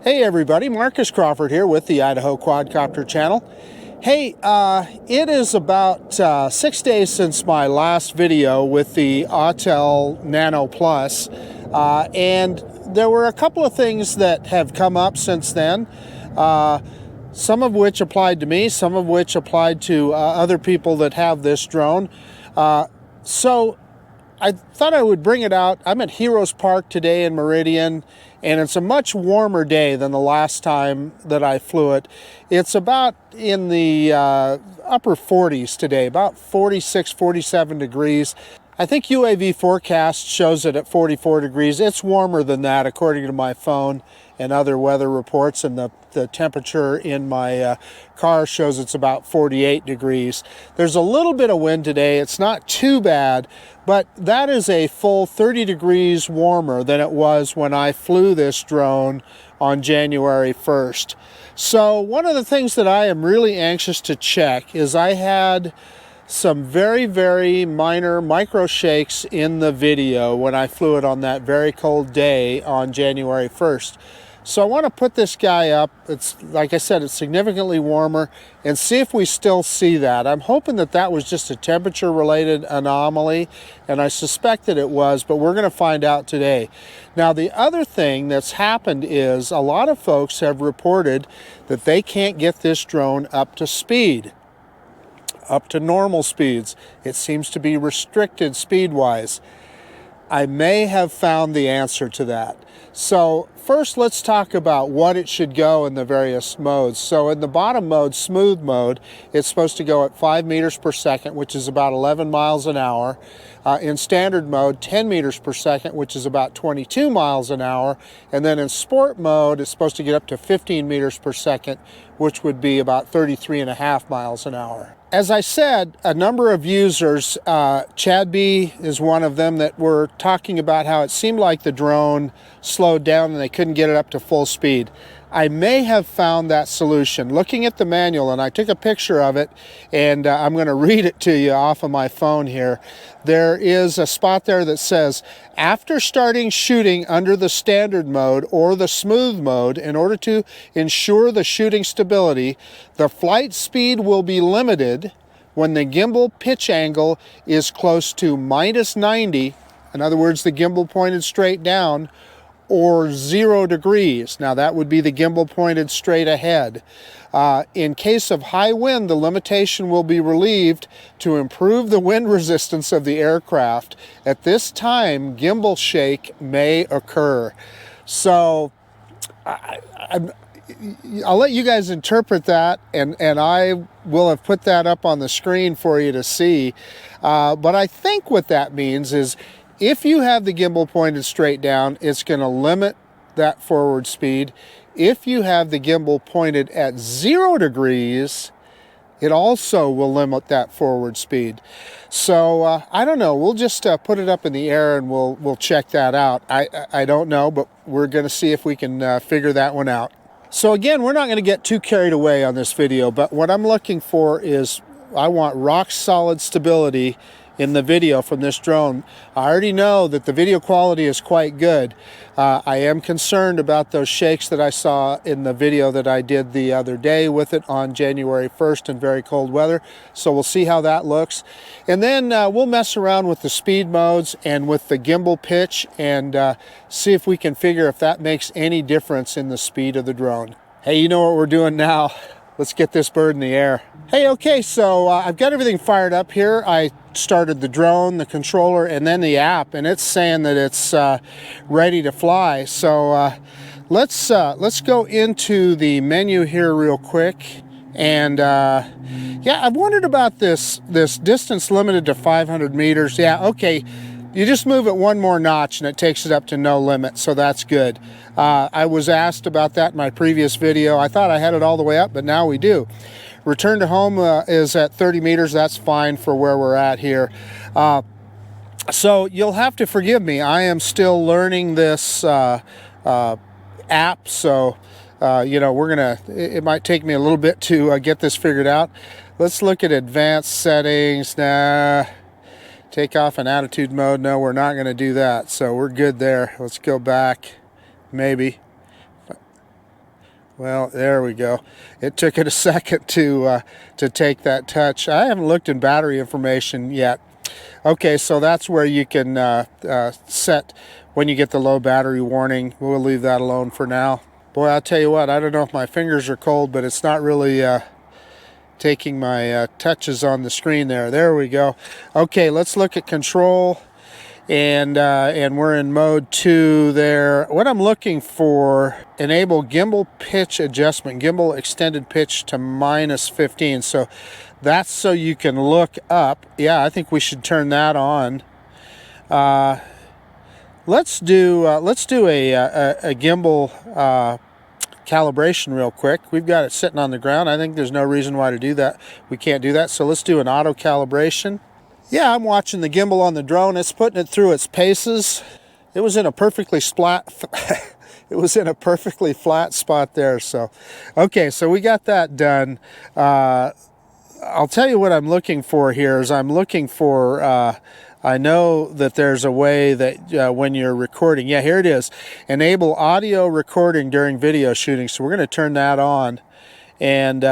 Hey everybody, Marcus Crawford here with the Idaho Quadcopter channel. Hey, it is about 6 days since my last video with the Autel Nano Plus, and there were a couple of things that have come up since then, some of which applied to me, some of which applied to other people that have this drone. So I thought I would bring it out. I'm at Heroes Park today in Meridian, and it's a much warmer day than the last time that I flew it. It's about in the upper 40s today, about 46, 47 degrees. I think UAV forecast shows it at 44 degrees. It's warmer than that according to my phone and other weather reports, and the temperature in my car shows it's about 48 degrees. There's a little bit of wind today. It's not too bad, but that is a full 30 degrees warmer than it was when I flew this drone on January 1st. So one of the things that I am really anxious to check is I had some very, very minor micro shakes in the video when I flew it on that very cold day on January 1st. So I want to put this guy up. It's, like I said, it's significantly warmer, and see if we still see that. I'm hoping that that was just a temperature related anomaly, and I suspect that it was, but we're going to find out today. Now, the other thing that's happened is a lot of folks have reported that they can't get this drone up to speed, up to normal speeds. It seems to be restricted speed-wise. I may have found the answer to that. So first, let's talk about what it should go in the various modes. So in the bottom mode, smooth mode, it's supposed to go at 5 meters per second, which is about 11 miles an hour. In standard mode, 10 meters per second, which is about 22 miles an hour. And then in sport mode, it's supposed to get up to 15 meters per second, which would be about 33.5 miles an hour. As I said, a number of users, Chad B is one of them, that were talking about how it seemed like the drone slowed down and they couldn't get it up to full speed. I may have found that solution. Looking at the manual, and I took a picture of it, and I'm going to read it to you off of my phone here. There is a spot there that says, after starting shooting under the standard mode or the smooth mode, in order to ensure the shooting stability, the flight speed will be limited when the gimbal pitch angle is close to -90, in other words, the gimbal pointed straight down, or 0 degrees. Now that would be the gimbal pointed straight ahead. In case of high wind, the limitation will be relieved to improve the wind resistance of the aircraft. At this time, gimbal shake may occur. So I'll let you guys interpret that, and I will have put that up on the screen for you to see. But I think what that means is, if you have the gimbal pointed straight down, it's going to limit that forward speed. If you have the gimbal pointed at 0 degrees, it also will limit that forward speed. So I don't know. We'll just put it up in the air and we'll check that out. I don't know, but we're going to see if we can figure that one out. So again, we're not going to get too carried away on this video, but what I'm looking for is, I want rock solid stability in the video from this drone. I already know that the video quality is quite good. I am concerned about those shakes that I saw in the video that I did the other day with it on January 1st in very cold weather. So we'll see how that looks. And then we'll mess around with the speed modes and with the gimbal pitch, and see if we can figure if that makes any difference in the speed of the drone. Hey, you know what we're doing now. Let's get this bird in the air. Hey, okay, so I've got everything fired up here. I started the drone, the controller, and then the app, and it's saying that it's ready to fly. So let's go into the menu here real quick. And yeah, I've wondered about this distance limited to 500 meters. Yeah, okay. You just move it one more notch and it takes it up to no limit, so that's good. I was asked about that in my previous video. I thought I had it all the way up, but now we do. Return to home is at 30 meters. That's fine for where we're at here. So you'll have to forgive me. I am still learning this app, so you know, it might take me a little bit to get this figured out. Let's look at advanced settings. Nah. Takeoff and attitude mode. No, we're not going to do that. So we're good there. Let's go back. Maybe. Well, there we go. It took it a second to take that touch. I haven't looked in battery information yet. Okay, so that's where you can set when you get the low battery warning. We'll leave that alone for now. Boy, I'll tell you what, I don't know if my fingers are cold, but it's not really taking my touches on the screen there. There we go. Okay, let's look at control. And we're in mode 2 there. What I'm looking for, enable gimbal pitch adjustment, gimbal extended pitch to -15. So that's so you can look up. Yeah, I think we should turn that on. Let's do a gimbal calibration real quick. We've got it sitting on the ground. I think there's no reason why to do that. We can't do that. So let's do an auto calibration. Yeah, I'm watching the gimbal on the drone. It's putting it through its paces. It was in a perfectly flat spot there. So, okay, so we got that done. I'll tell you what I'm looking for here is I'm looking for, I know that there's a way that when you're recording, yeah, here it is, enable audio recording during video shooting. So we're going to turn that on, and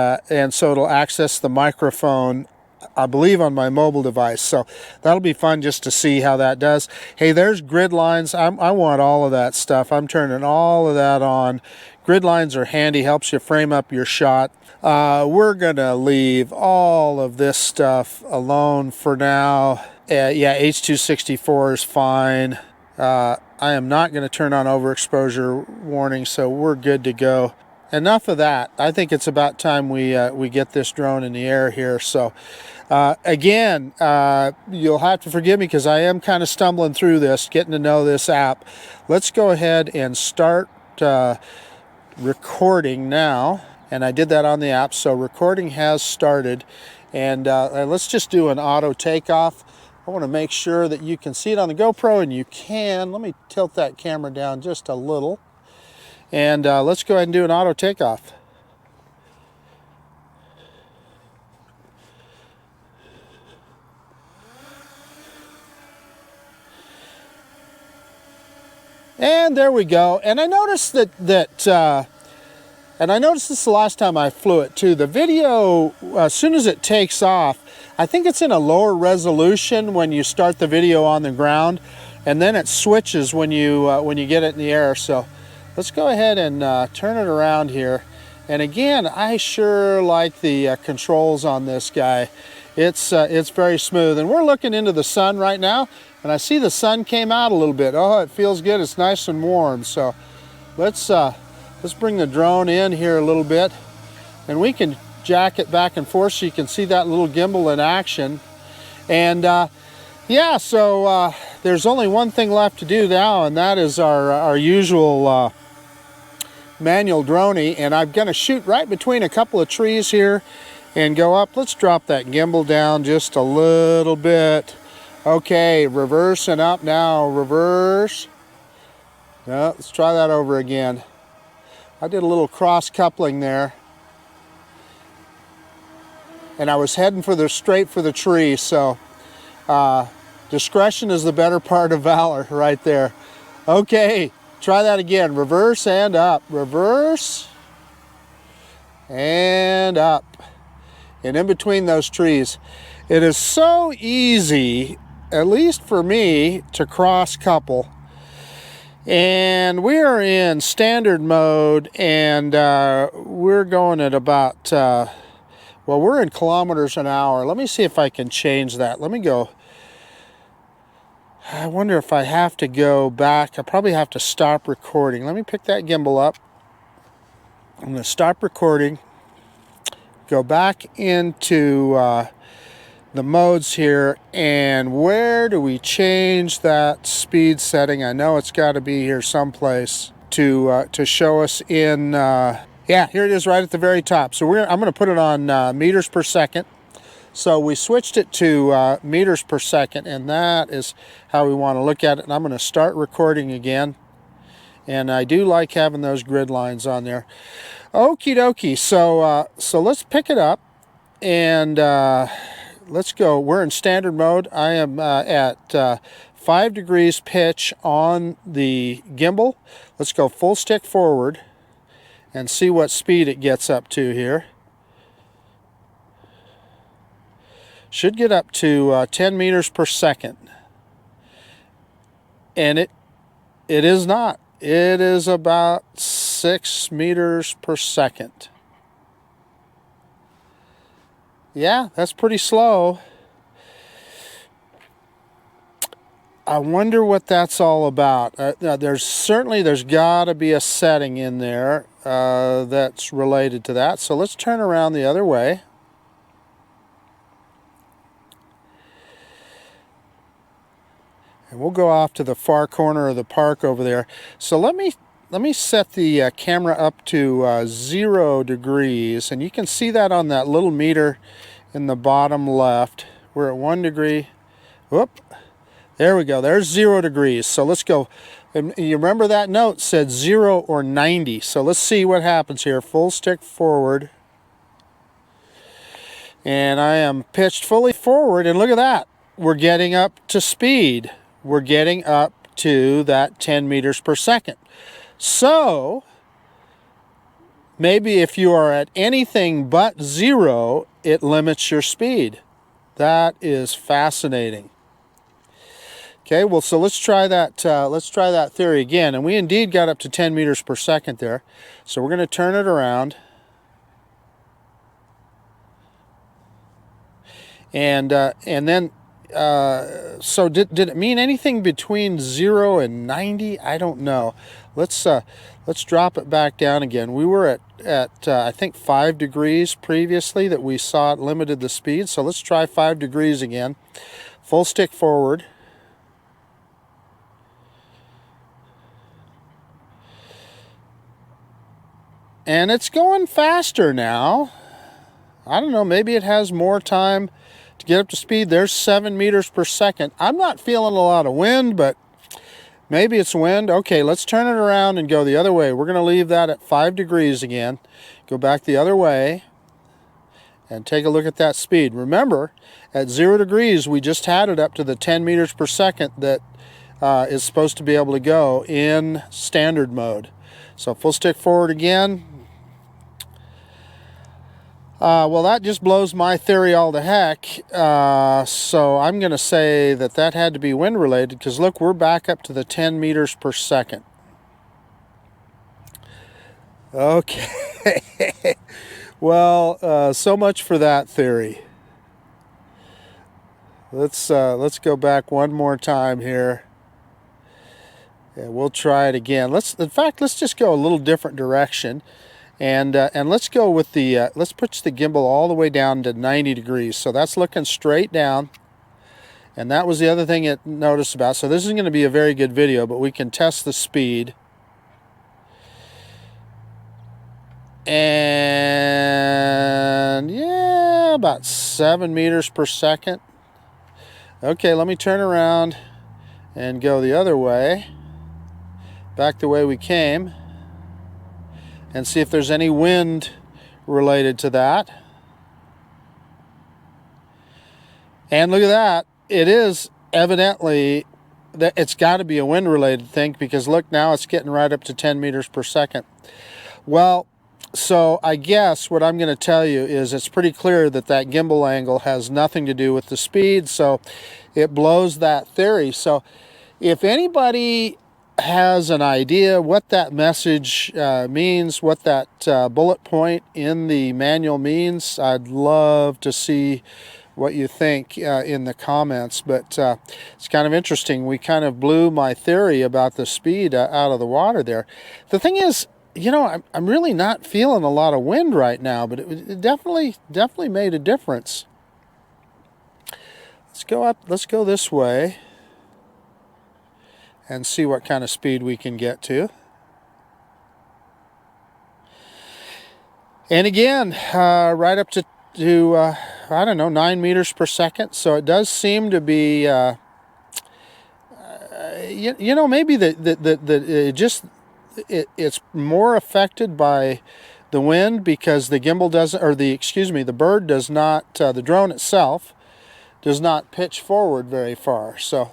so it'll access the microphone, I believe, on my mobile device. So that'll be fun just to see how that does. Hey, there's grid lines. I want all of that stuff. I'm turning all of that on. Grid lines are handy, helps you frame up your shot. We're gonna leave all of this stuff alone for now. Yeah, H.264 is fine. I am not going to turn on overexposure warning, so we're good to go. Enough of that. I think it's about time we get this drone in the air here. So again, you'll have to forgive me because I am kind of stumbling through this, getting to know this app. Let's go ahead and start recording now. And I did that on the app, so recording has started. And let's just do an auto takeoff. I want to make sure that you can see it on the GoPro, and you can. Let me tilt that camera down just a little. And let's go ahead and do an auto takeoff. And there we go. And I noticed and I noticed this the last time I flew it too. The video, as soon as it takes off, I think it's in a lower resolution when you start the video on the ground, and then it switches when you get it in the air. So let's go ahead and turn it around here. And again, I sure like the controls on this guy. It's very smooth. And we're looking into the sun right now, and I see the sun came out a little bit. Oh, it feels good. It's nice and warm. So let's bring the drone in here a little bit, and we can jack it back and forth so you can see that little gimbal in action. And yeah, so there's only one thing left to do now, and that is our usual manual droney. And I'm going to shoot right between a couple of trees here and go up. Let's drop that gimbal down just a little bit. Okay, reverse and up now. Reverse. No, let's try that over again. I did a little cross coupling there, and I was heading straight for the tree. So discretion is the better part of valor right there. Okay, try that again. Reverse and up. Reverse and up. And in between those trees. It is so easy, at least for me, to cross couple. And we are in standard mode, and we're going at about, well, we're in kilometers an hour. Let me see if I can change that. Let me go. I wonder if I have to go back. I probably have to stop recording. Let me pick that gimbal up. I'm going to stop recording, go back into the modes here, and where do we change that speed setting? I know it's got to be here someplace to show us in, yeah, here it is right at the very top. So I'm going to put it on meters per second. So we switched it to meters per second, and that is how we want to look at it. And I'm going to start recording again. And I do like having those grid lines on there. Okie dokie. So let's pick it up, and let's go. We're in standard mode. I am at 5 degrees pitch on the gimbal. Let's go full stick forward, and see what speed it gets up to here. Should get up to 10 meters per second. And it is not. It is about 6 meters per second. Yeah, that's pretty slow. I wonder what that's all about. There's got to be a setting in there that's related to that. So let's turn around the other way. And we'll go off to the far corner of the park over there. So let me set the camera up to 0 degrees, and you can see that on that little meter in the bottom left. We're at 1 degree. Whoop. There we go. There's 0 degrees. So let's go. And you remember that note said 0 or 90. So let's see what happens here. Full stick forward. And I am pitched fully forward. And look at that. We're getting up to speed. We're getting up to that 10 meters per second. So maybe if you are at anything but 0, it limits your speed. That is fascinating. Okay, well, so let's try that. Let's try that theory again, and we indeed got up to 10 meters per second there. So we're going to turn it around, and then. So did it mean anything between 0 and 90? I don't know. Let's drop it back down again. We were at I think 5 degrees previously that we saw it limited the speed. So let's try 5 degrees again. Full stick forward. And it's going faster now. I don't know, maybe it has more time to get up to speed. There's 7 meters per second. I'm not feeling a lot of wind, but maybe it's wind. Okay, let's turn it around and go the other way. We're going to leave that at 5 degrees again. Go back the other way and take a look at that speed. Remember, at 0 degrees, we just had it up to the 10 meters per second that is supposed to be able to go in standard mode. So full stick forward again. Well, that just blows my theory all to heck. So I'm going to say that had to be wind related, because look, we're back up to the 10 meters per second. Okay. Well, so much for that theory. Let's go back one more time here. And we'll try it again. In fact, let's just go a little different direction. And let's go with the, let's push the gimbal all the way down to 90 degrees. So that's looking straight down. And that was the other thing it noticed about. So this isn't going to be a very good video, but we can test the speed. And yeah, about 7 meters per second. Okay, let me turn around and go the other way. Back the way we came. And see if there's any wind related to that. And look at that. It is evidently, that it's got to be a wind related thing, because look, now it's getting right up to 10 meters per second. Well, so I guess what I'm going to tell you is it's pretty clear that gimbal angle has nothing to do with the speed, so it blows that theory. So if anybody has an idea what that message means, what that bullet point in the manual means, I'd love to see what you think in the comments. But it's kind of interesting. We kind of blew my theory about the speed out of the water there. The thing is, you know, I'm really not feeling a lot of wind right now, but it definitely made a difference. Let's go up, let's go this way and see what kind of speed we can get to. And again, right up to I don't know, 9 meters per second. So it does seem to be, you know, maybe it's more affected by the wind, because the gimbal doesn't, or the bird does not, the drone itself does not pitch forward very far. So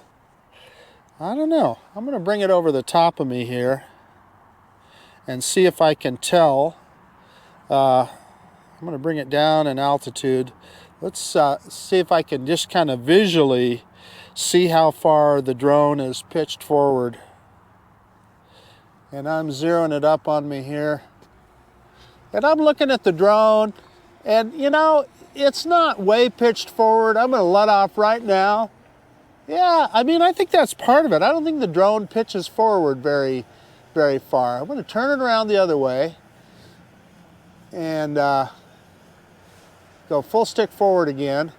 I don't know. I'm going to bring it over the top of me here and see if I can tell. I'm going to bring it down in altitude. Let's see if I can just kind of visually see how far the drone is pitched forward. And I'm zeroing it up on me here. And I'm looking at the drone, and you know, it's not way pitched forward. I'm going to let off right now. Yeah, I mean, I think that's part of it. I don't think the drone pitches forward very far. I'm going to turn it around the other way and go full stick forward again.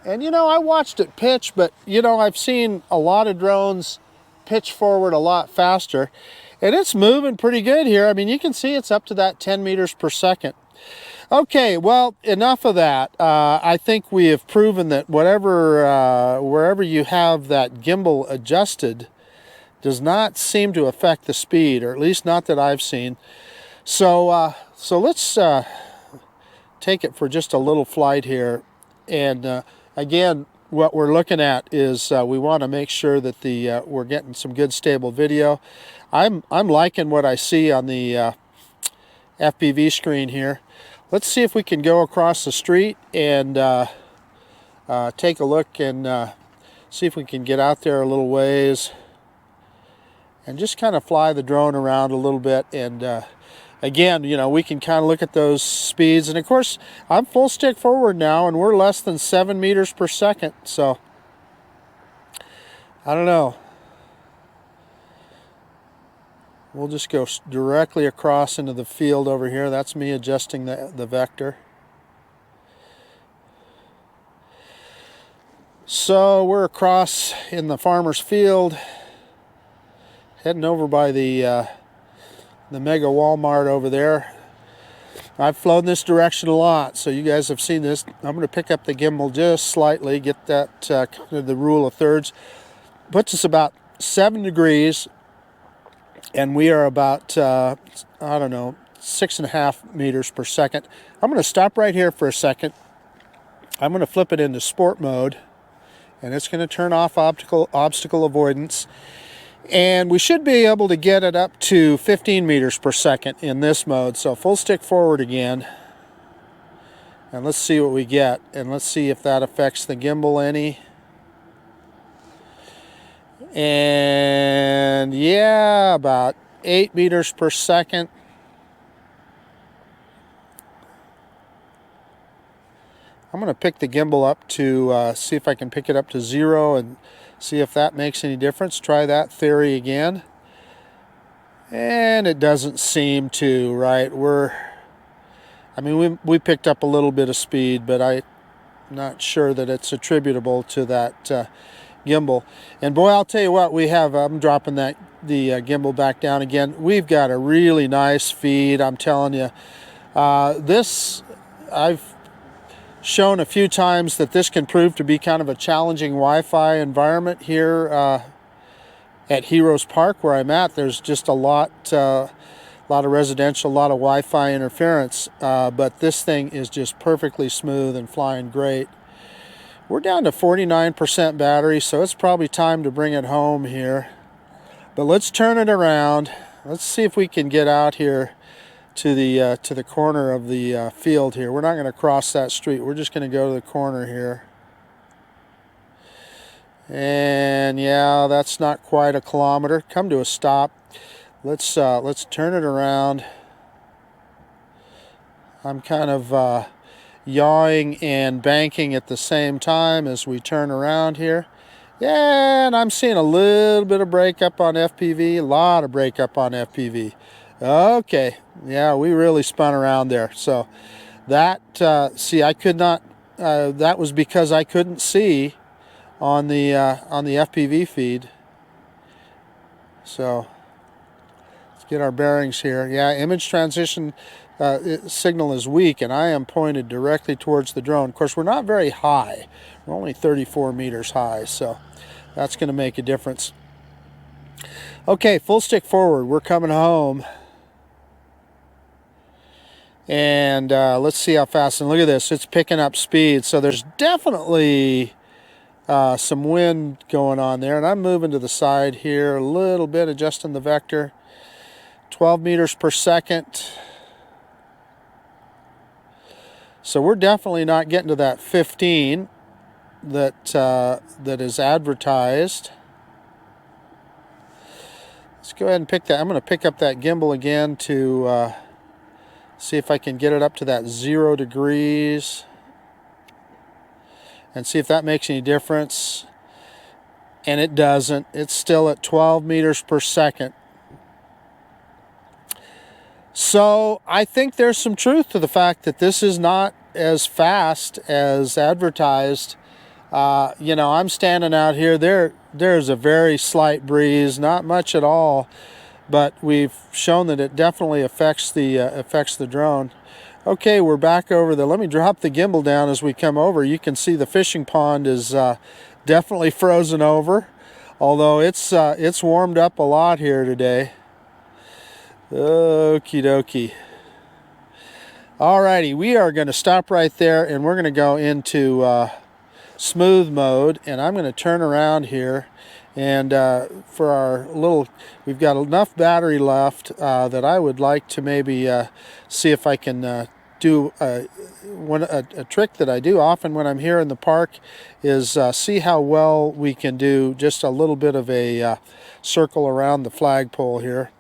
And you know, I watched it pitch, but you know, I've seen a lot of drones pitch forward a lot faster, and it's moving pretty good here. I mean, you can see it's up to that 10 meters per second. Okay, well, enough of that. I think we have proven that wherever you have that gimbal adjusted does not seem to affect the speed, or at least not that I've seen. So let's take it for just a little flight here. And again, what we're looking at is we want to make sure that we're getting some good stable video. I'm liking what I see on the FPV screen here. Let's see if we can go across the street and take a look and see if we can get out there a little ways and just kind of fly the drone around a little bit. And again, you know, we can kind of look at those speeds. And of course, I'm full stick forward now, and we're less than 7 meters per second. So I don't know. We'll just go directly across into the field over here. That's me adjusting the vector. So we're across in the farmer's field, heading over by the mega Walmart over there. I've flown this direction a lot, so you guys have seen this. I'm going to pick up the gimbal just slightly, get that kind of the rule of thirds. Puts us about 7 degrees. And we are about, I don't know, 6.5 meters per second. I'm going to stop right here for a second. I'm going to flip it into sport mode, and it's going to turn off obstacle avoidance. And we should be able to get it up to 15 meters per second in this mode. So full stick forward again. And let's see what we get. And let's see if that affects the gimbal any. And yeah, about 8 meters per second. I'm going to pick the gimbal up to see if I can pick it up to 0 and see if that makes any difference. Try that theory again. And it doesn't seem to, right? I mean, we picked up a little bit of speed, but I'm not sure that it's attributable to that gimbal. And boy, I'll tell you what, we have, I'm dropping the gimbal back down again. We've got a really nice feed, I'm telling you. This, I've shown a few times that this can prove to be kind of a challenging Wi-Fi environment here at Heroes Park where I'm at. There's just a lot of residential, a lot of Wi-Fi interference, but this thing is just perfectly smooth and flying great. We're down to 49% battery, so it's probably time to bring it home here. But let's turn it around. Let's see if we can get out here to the corner of the field here. We're not going to cross that street. We're just going to go to the corner here. And yeah, that's not quite a kilometer. Come to a stop. Let's turn it around. I'm kind of yawing and banking at the same time as we turn around here. Yeah, and I'm seeing a little bit of breakup on FPV, a lot of breakup on FPV. Okay, yeah, we really spun around there. So that, see, I could not, that was because I couldn't see on the FPV feed. So let's get our bearings here. Yeah, image transition signal is weak, and I am pointed directly towards the drone. Of course, we're not very high. We're only 34 meters high, so that's going to make a difference. Okay, full stick forward. We're coming home. And let's see how fast. And look at this. It's picking up speed. So there's definitely some wind going on there. And I'm moving to the side here a little bit, adjusting the vector. 12 meters per second. So we're definitely not getting to that 15 that that is advertised. Let's go ahead and pick that. I'm going to pick up that gimbal again to see if I can get it up to that 0 degrees and see if that makes any difference. And it doesn't. It's still at 12 meters per second. So I think there's some truth to the fact that this is not as fast as advertised. You know, I'm standing out here. There's a very slight breeze, not much at all, but we've shown that it definitely affects the drone. Okay, we're back over there. Let me drop the gimbal down as we come over. You can see the fishing pond is definitely frozen over, although it's warmed up a lot here today. Okie dokie. Alrighty, we are going to stop right there and we're going to go into smooth mode, and I'm going to turn around here, and for our little, we've got enough battery left that I would like to maybe see if I can do a trick that I do often when I'm here in the park is see how well we can do just a little bit of a circle around the flagpole here.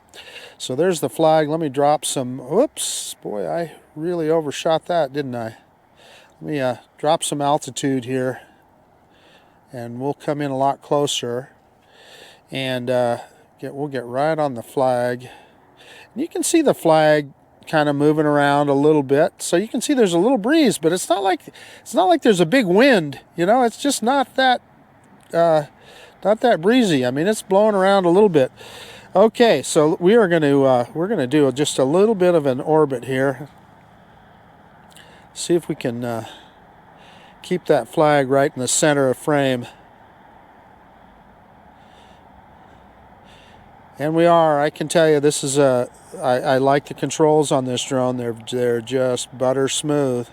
So there's the flag. Let me drop some, whoops, boy, I really overshot that, didn't I? Let me drop some altitude here, and we'll come in a lot closer, and we'll get right on the flag. And you can see the flag kind of moving around a little bit, so you can see there's a little breeze, but it's not like there's a big wind. You know, it's just not that breezy. I mean, it's blowing around a little bit. Okay, so we're going to do just a little bit of an orbit here. See if we can keep that flag right in the center of frame. And we are. I can tell you, this is I like the controls on this drone. They're just butter smooth.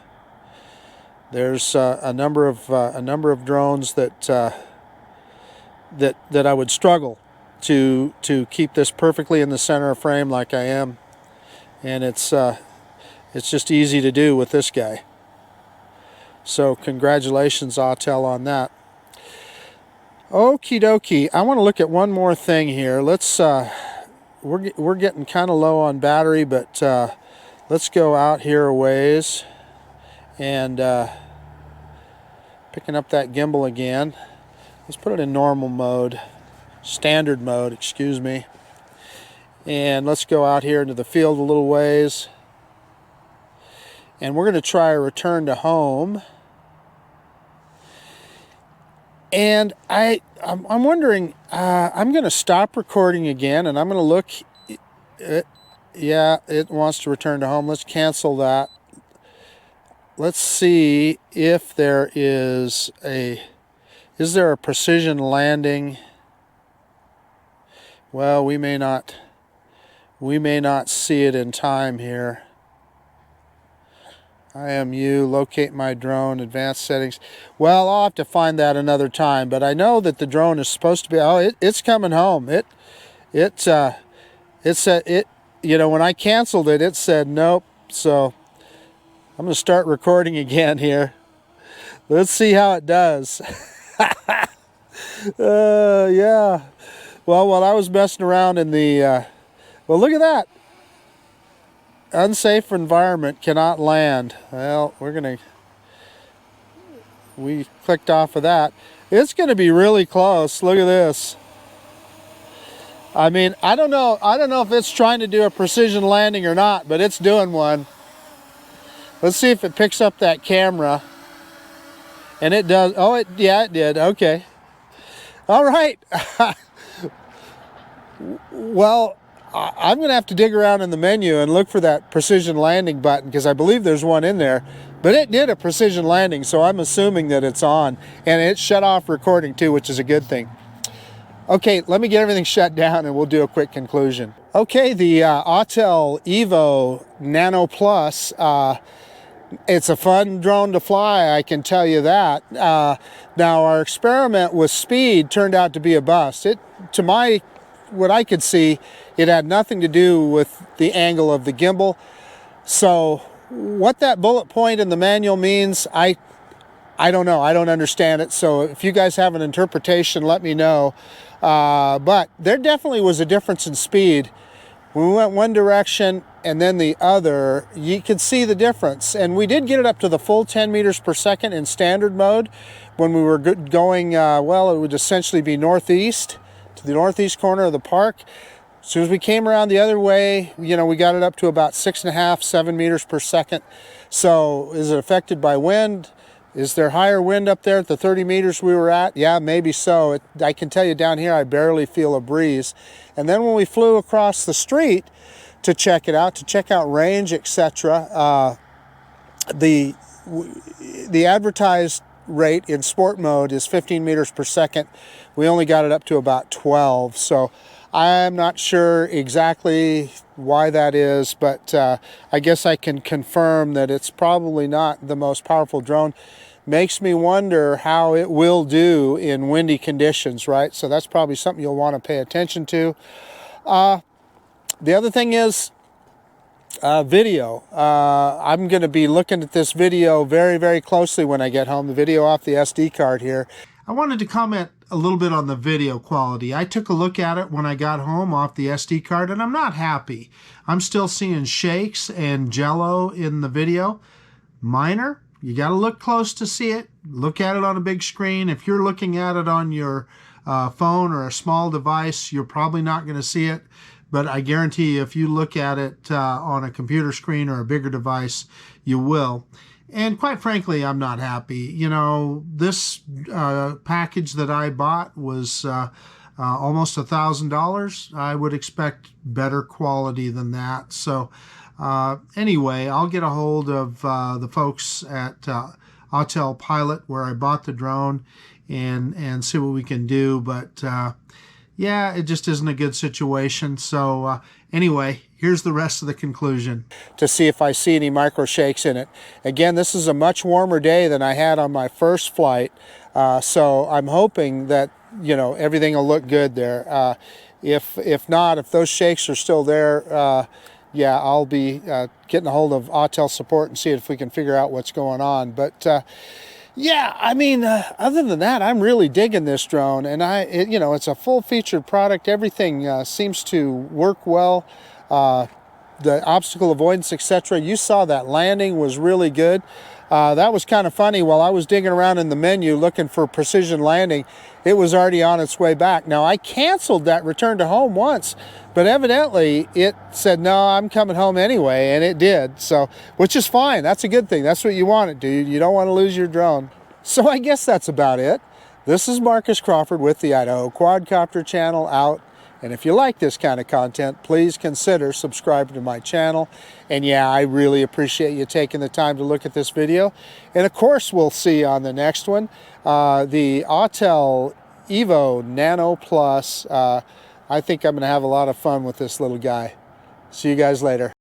There's a number of drones that I would struggle to keep this perfectly in the center of frame like I am, and it's just easy to do with this guy. So congratulations, Autel, on that. Okie dokie. I want to look at one more thing here. Let's we're getting kind of low on battery, but let's go out here a ways and picking up that gimbal again. Let's put it in normal mode. Standard mode, excuse me. And let's go out here into the field a little ways. And we're going to try a return to home. And I'm wondering, I'm going to stop recording again, and I'm going to look. Yeah, it wants to return to home. Let's cancel that. Let's see if there is there a precision landing? Well, we may not see it in time here. IMU, locate my drone, advanced settings. Well, I'll have to find that another time, but I know that the drone is supposed to be, it's coming home. It said, you know, when I canceled it, it said nope. So I'm going to start recording again here. Let's see how it does. Yeah. Well, while I was messing around in the, well, look at that. Unsafe environment, cannot land. Well, we clicked off of that. It's going to be really close. Look at this. I mean, I don't know if it's trying to do a precision landing or not, but it's doing one. Let's see if it picks up that camera. And it does. Oh, yeah, it did. Okay. All right. Well, I'm going to have to dig around in the menu and look for that precision landing button, because I believe there's one in there. But it did a precision landing, so I'm assuming that it's on. And it shut off recording too, which is a good thing. Okay, let me get everything shut down and we'll do a quick conclusion. Okay, the Autel Evo Nano Plus, it's a fun drone to fly, I can tell you that. Now, our experiment with speed turned out to be a bust. To my what I could see, it had nothing to do with the angle of the gimbal. So what that bullet point in the manual means, I don't know. I don't understand it. So if you guys have an interpretation, let me know. But there definitely was a difference in speed. When we went one direction and then the other, you could see the difference. And we did get it up to the full 10 meters per second in standard mode when we were going, well, it would essentially be northeast, to the northeast corner of the park. As soon as we came around the other way, you know, we got it up to about 6.5, 7 meters per second. So is it affected by wind? Is there higher wind up there at the 30 meters we were at? Yeah, maybe so. I can tell you down here, I barely feel a breeze. And then when we flew across the street to check it out, to check out range, etc., the advertised rate in sport mode is 15 meters per second. We only got it up to about 12. So I'm not sure exactly why that is, but I guess I can confirm that it's probably not the most powerful drone. Makes me wonder how it will do in windy conditions, right? So that's probably something you'll want to pay attention to. The other thing is video. I'm going to be looking at this video very, very closely when I get home, the video off the SD card here. I wanted to comment a little bit on the video quality. I took a look at it when I got home off the SD card, and I'm not happy. I'm still seeing shakes and jello in the video. Minor. You got to look close to see it. Look at it on a big screen. If you're looking at it on your phone or a small device, you're probably not going to see it. But I guarantee you, if you look at it on a computer screen or a bigger device, you will. And quite frankly, I'm not happy. You know, this package that I bought was almost $1,000. I would expect better quality than that. So anyway, I'll get a hold of the folks at Autel Pilot where I bought the drone and see what we can do. But yeah, it just isn't a good situation. So anyway, here's the rest of the conclusion to see if I see any micro shakes in it. Again, this is a much warmer day than I had on my first flight. So I'm hoping that, you know, everything will look good there. If not, if those shakes are still there, yeah, I'll be getting a hold of Autel support and see if we can figure out what's going on. But yeah, I mean, other than that, I'm really digging this drone, and you know, it's a full-featured product. Everything seems to work well. The obstacle avoidance, etc. You saw that landing was really good. That was kind of funny. While I was digging around in the menu looking for precision landing, it was already on its way back. Now, I canceled that return to home once, but evidently it said, no, I'm coming home anyway, and it did. So, which is fine. That's a good thing. That's what you want to do. You don't want to lose your drone. So I guess that's about it. This is Marcus Crawford with the Idaho Quadcopter channel out. And if you like this kind of content, please consider subscribing to my channel. And yeah, I really appreciate you taking the time to look at this video. And of course, we'll see you on the next one. The Autel Evo Nano Plus. I think I'm going to have a lot of fun with this little guy. See you guys later.